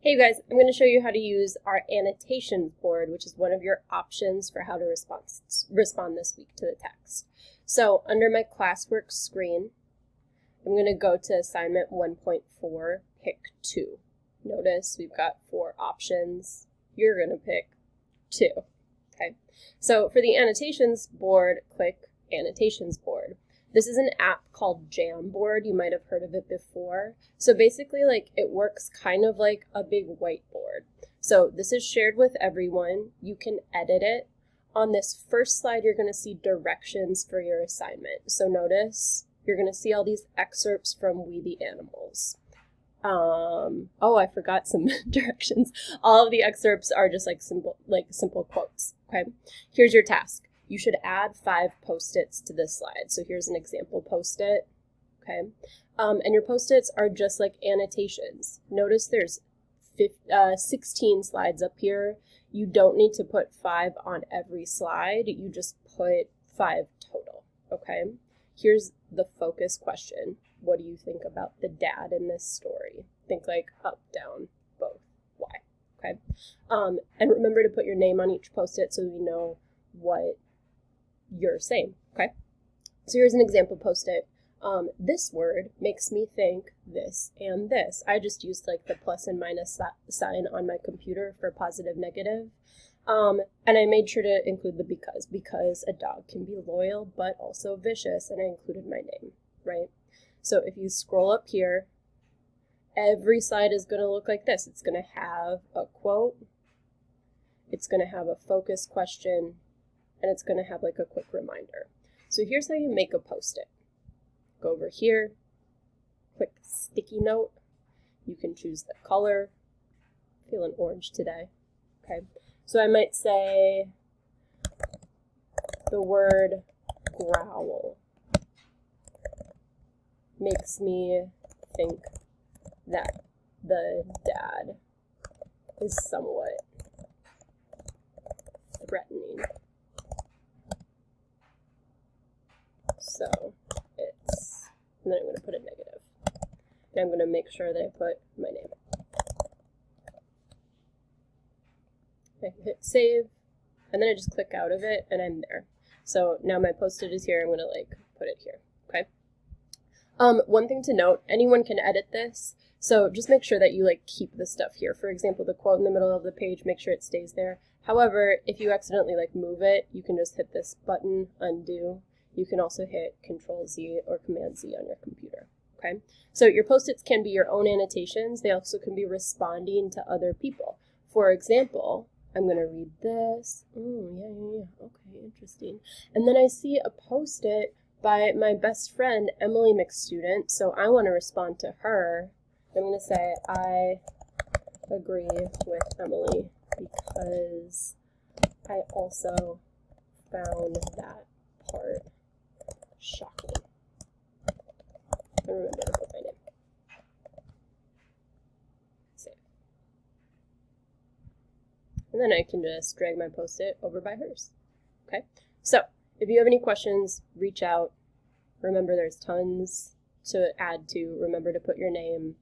Hey you guys, I'm going to show you how to use our Annotations Board, which is one of your options for how to respond this week to the text. So under my classwork screen, I'm going to go to assignment 1.4, pick 2. Notice we've got 4 options. You're going to pick 2. Okay. So for the Annotations Board, click Annotations Board. This is an app called Jamboard. You might have heard of it before. So basically, it works kind of like a big whiteboard. So this is shared with everyone. You can edit it. On this first slide, you're going to see directions for your assignment. So notice you're going to see all these excerpts from We the Animals. Oh, I forgot some directions. All of the excerpts are just simple quotes. Okay. Here's your task. You should add 5 Post-its to this slide. So here's an example Post-it, okay? And your Post-its are just like annotations. Notice there's 16 slides up here. You don't need to put 5 on every slide. You just put 5 total, okay? Here's the focus question. What do you think about the dad in this story? Think like up, down, both. Why? Okay? And remember to put your name on each Post-it so we know what you're saying, okay? So here's an example Post-it. This word makes me think this and this. I just used the plus and minus sign on my computer for positive, negative. And I made sure to include the because a dog can be loyal but also vicious, and I included my name, right? So if you scroll up here, every slide is going to look like this. It's going to have a quote, it's going to have a focus question, and it's going to have a quick reminder. So here's how you make a Post-it. Go over here, click sticky note. You can choose the color. I'm feeling orange today. Okay. So I might say the word growl makes me think that the dad is somewhat threatening. So and then I'm going to put a negative. And I'm going to make sure that I put my name. I hit save, and then I just click out of it, and I'm there. So now my Post-it is here. I'm going to put it here. Okay. One thing to note: anyone can edit this, so just make sure that you keep the stuff here. For example, the quote in the middle of the page, make sure it stays there. However, if you accidentally move it, you can just hit this button, undo. You can also hit Control-Z or Command-Z on your computer, okay? So your Post-its can be your own annotations. They also can be responding to other people. For example, I'm going to read this. Yeah. Okay, interesting. And then I see a Post-it by my best friend, Emily McStudent, so I want to respond to her. I'm going to say, I agree with Emily because I also found that part shocking. And remember to put my name. Save. And then I can just drag my Post-it over by hers. Okay? So, if you have any questions, reach out. Remember, there's tons to add to. Remember to put your name.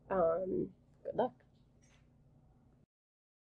Good luck.